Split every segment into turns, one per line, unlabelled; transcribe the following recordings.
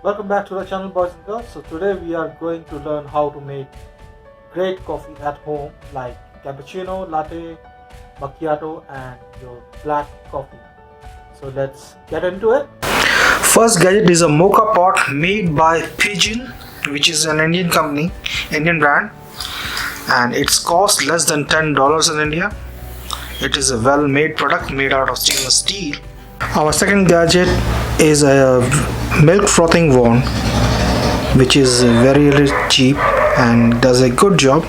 Welcome back to the channel, boys and girls. So today we are going to learn how to make great coffee at home, like cappuccino, latte, macchiato and your black coffee. So let's get into it. First gadget is a Moka Pot made by Pigeon, which is an Indian company, Indian brand, and it's cost less than $10 in India. It is a well-made product made out of stainless steel. Our second gadget is a milk frothing wand, which is very cheap and does a good job.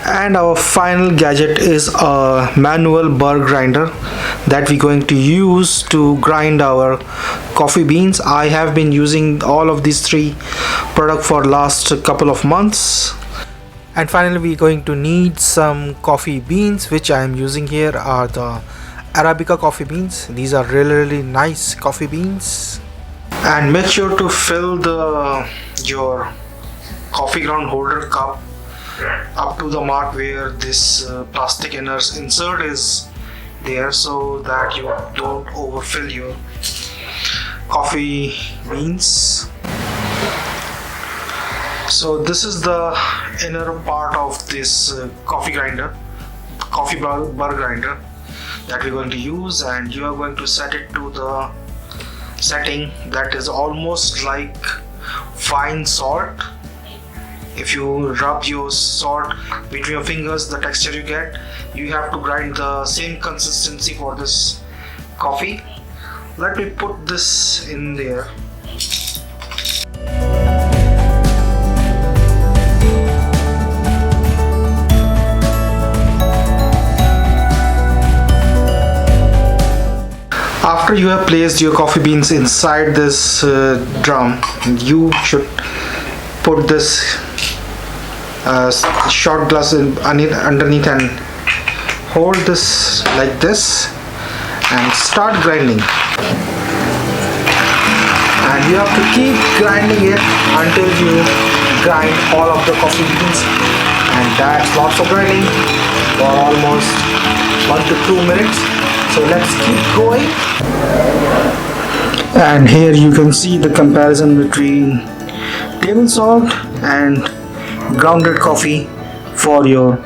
And our final gadget is a manual burr grinder that we're going to use to grind our coffee beans. I have been using all of these three products for last couple of months. And finally we're going to need some coffee beans, which I am using here are the Arabica coffee beans. These are really nice coffee beans. And make sure to fill your coffee ground holder cup up to the mark where this plastic insert is there, so that you don't overfill your coffee beans. So this is the inner part of this coffee burr grinder that we're going to use, and you are going to set it to the setting that is almost like fine salt. If you rub your salt between your fingers, the texture you get, you have to grind the same consistency for this coffee. Let me put this in there. After you have placed your coffee beans inside this drum, you should put this shot glass underneath and hold this like this and start grinding. And you have to keep grinding it until you grind all of the coffee beans, and that's lots of grinding for almost 1 to 2 minutes. So let's keep going. And here you can see the comparison between table salt and grounded coffee for your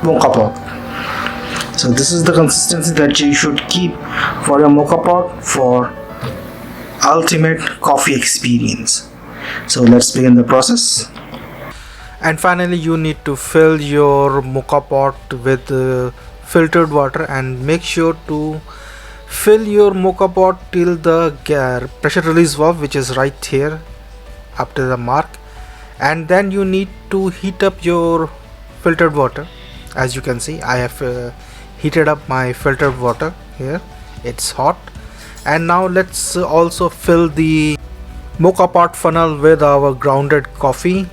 Moka Pot. So this is the consistency that you should keep for your Moka Pot for ultimate coffee experience. So let's begin the process. And finally you need to fill your Moka Pot with filtered water, and make sure to fill your Moka Pot till the pressure release valve, which is right here up to the mark. And then you need to heat up your filtered water. As you can see, I have heated up my filtered water here. It's hot. And now let's also fill the Moka Pot funnel with our grounded coffee.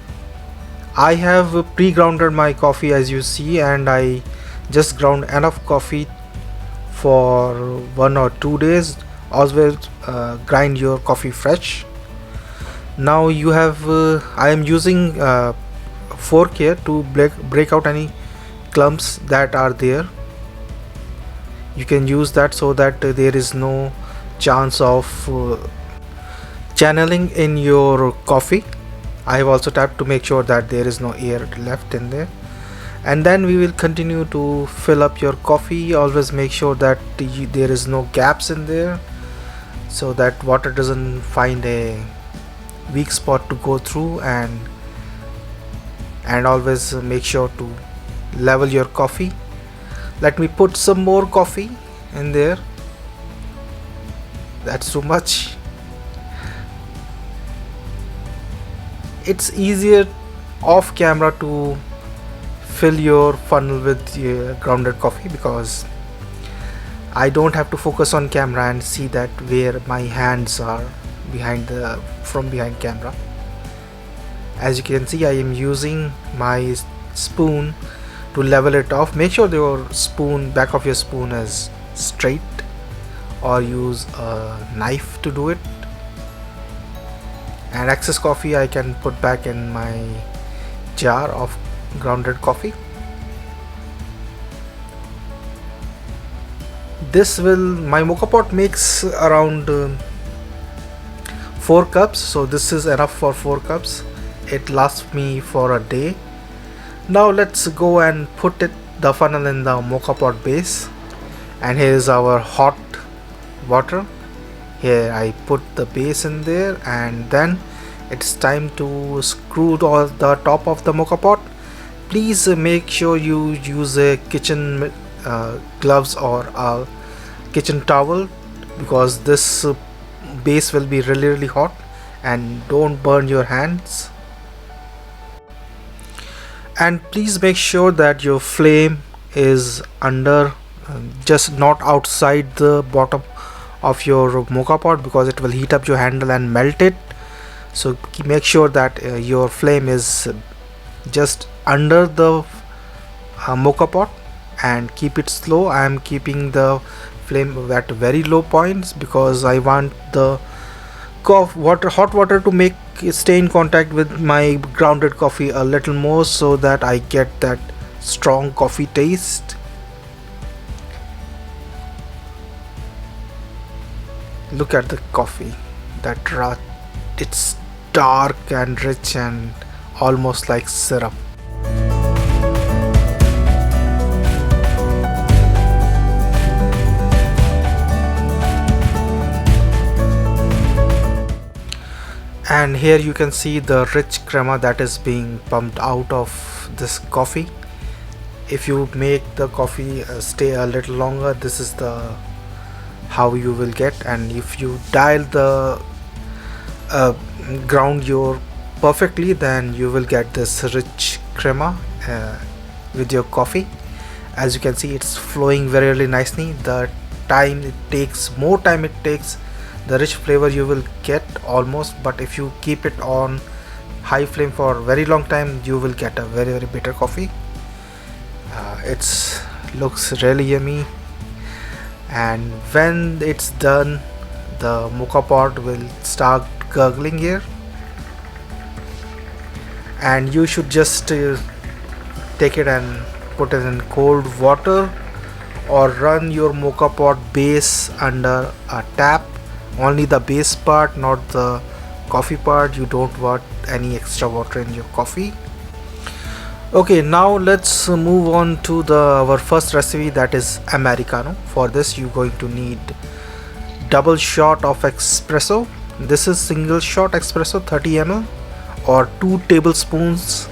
I have pre-grounded my coffee, as you see, and I just ground enough coffee for 1 or 2 days. Always grind your coffee fresh. Now you have I am using fork here to break out any clumps that are there. You can use that so that there is no chance of channeling in your coffee. I have also tapped to make sure that there is no air left in there. And then we will continue to fill up your coffee. Always make sure that there is no gaps in there, so that water doesn't find a weak spot to go through. And always make sure to level your coffee. Let me put some more coffee in there. That's too much. It's easier off camera to fill your funnel with grounded coffee, because I don't have to focus on camera and see that where my hands are from behind camera. As you can see, I am using my spoon to level it off. Make sure your back of your spoon is straight, or use a knife to do it. And excess coffee I can put back in my jar of grounded coffee. My Moka Pot makes around 4 cups, so this is enough for 4 cups. It lasts me for a day. Now let's go and put the funnel in the Moka Pot base, and here is our hot water. Here I put the base in there, and then it's time to screw the top of the Moka Pot. Please make sure you use a kitchen gloves or a kitchen towel, because this base will be really hot, and don't burn your hands. And please make sure that your flame is under, just not outside the bottom of your Moka Pot, because it will heat up your handle and melt it. So make sure that your flame is just under the Moka Pot, and keep it slow. I am keeping the flame at very low points because I want the hot water to stay in contact with my grounded coffee a little more, so that I get that strong coffee taste. Look at the coffee, it's dark and rich and almost like syrup. And here you can see the rich crema that is being pumped out of this coffee. If you make the coffee stay a little longer, this is the how you will get. And if you dial the ground your perfectly, then you will get this rich crema with your coffee. As you can see, it's flowing very nicely. The more time it takes, the rich flavor you will get almost. But if you keep it on high flame for a very long time, you will get a very bitter coffee. It looks really yummy, and when it's done, the Moka Pot will start gurgling here, and you should just take it and put it in cold water, or run your Moka Pot base under a tap. Only the base part, not the coffee part. You don't want any extra water in your coffee. Okay, now let's move on to our first recipe, that is Americano. For this you're going to need double shot of espresso. This is single shot espresso, 30 ml, or 2 tablespoons.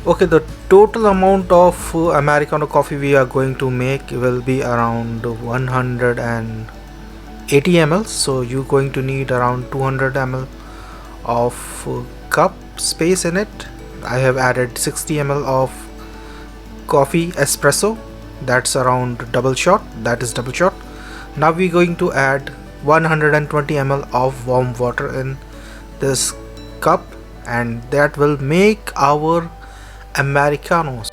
Okay, the total amount of Americano coffee we are going to make will be around 180 ml. So you're going to need around 200 ml of cup space in it. I have added 60 ml of coffee espresso, that's around double shot, that is double shot. Now we're going to add 120 ml of warm water in this cup, and that will make our Americanos.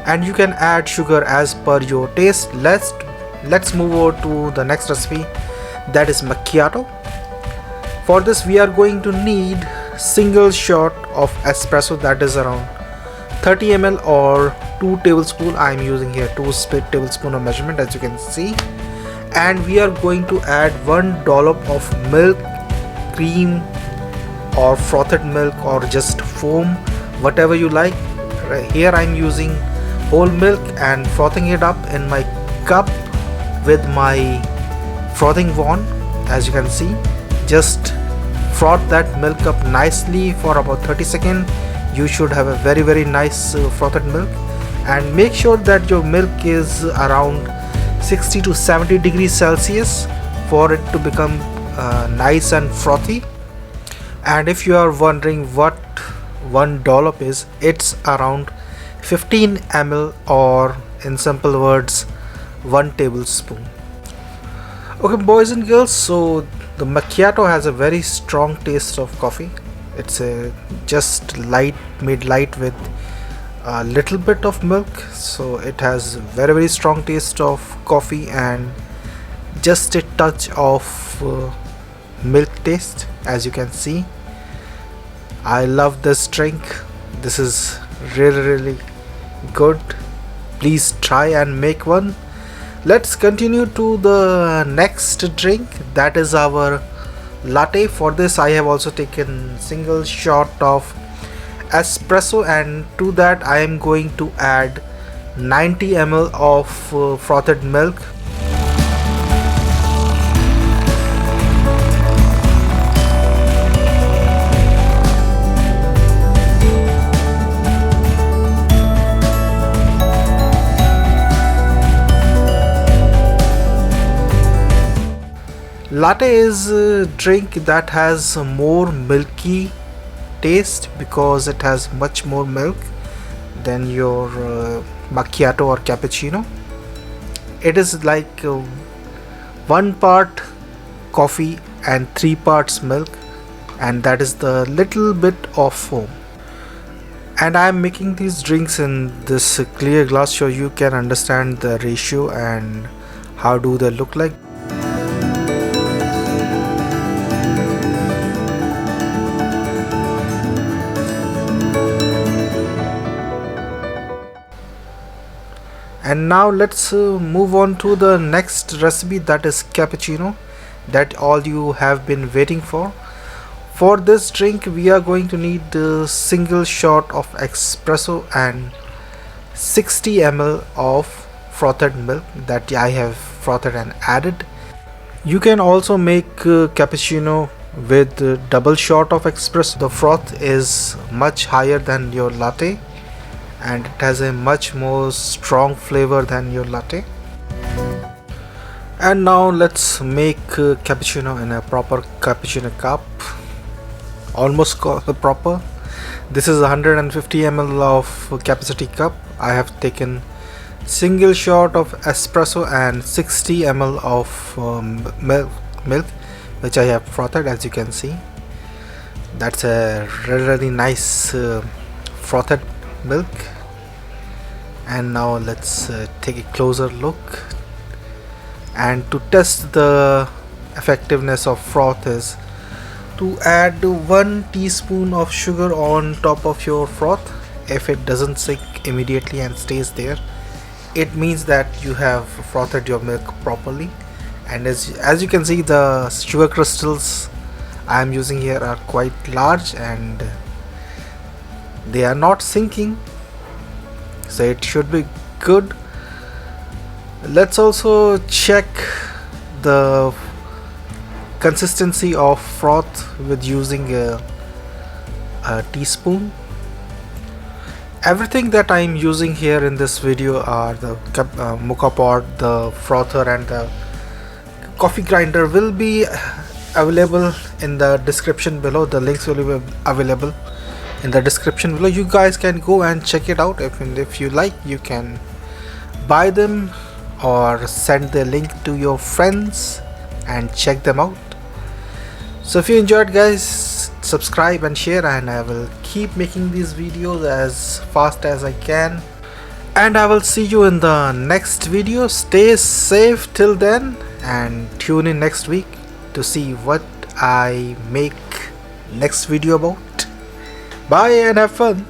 And you can add sugar as per your taste. Let's move over to the next recipe, that is Macchiato. For this we are going to need single shot of espresso, that is around 30 ml or 2 tablespoon. I am using here 2 split tablespoon of measurement, as you can see. And we are going to add 1 dollop of milk, cream or frothed milk, or just foam, whatever you like. Here I am using whole milk and frothing it up in my cup with my frothing wand. As you can see, just froth that milk up nicely for about 30 seconds. You should have a very nice frothed milk, and make sure that your milk is around 60 to 70 degrees Celsius for it to become nice and frothy. And if you are wondering what 1 dollop is, it's around 15 ml, or in simple words 1 tablespoon. Okay boys and girls, so the Macchiato has a very strong taste of coffee. It's just made light with a little bit of milk, so it has very strong taste of coffee and just a touch of milk taste. As you can see, I love this drink. This is really good. Please try and make one. Let's continue to the next drink, that is our latte. For this I have also taken single shot of espresso, and to that I am going to add 90 ml of frothed milk. Latte is a drink that has a more milky taste because it has much more milk than your macchiato or cappuccino. It is like 1 part coffee and 3 parts milk, and that is the little bit of foam. And I am making these drinks in this clear glass so you can understand the ratio and how do they look like. And now let's move on to the next recipe, that is cappuccino, that all you have been waiting for. For this drink we are going to need a single shot of espresso and 60 ml of frothed milk that I have frothed and added. You can also make cappuccino with double shot of espresso. The froth is much higher than your latte and it has a much more strong flavor than your latte. And now let's make cappuccino in a proper cappuccino cup, almost proper. This is 150 ml of capacity cup. I have taken single shot of espresso and 60 ml of milk which I have frothed. As you can see, that's a really nice frothed milk. And now let's take a closer look, and to test the effectiveness of froth is to add 1 teaspoon of sugar on top of your froth. If it doesn't sink immediately and stays there, it means that you have frothed your milk properly. And as you can see, the sugar crystals I am using here are quite large and they are not sinking, so it should be good. Let's also check the consistency of froth with using a teaspoon. Everything that I am using here in this video are the Moka Pot, the frother and the coffee grinder will be available in the description below. The links will be available in the description below. You guys can go and check it out. If you like, you can buy them or send the link to your friends and check them out. So if you enjoyed, guys, subscribe and share, and I will keep making these videos as fast as I can, and I will see you in the next video. Stay safe till then and tune in next week to see what I make next video about. Bye and have fun.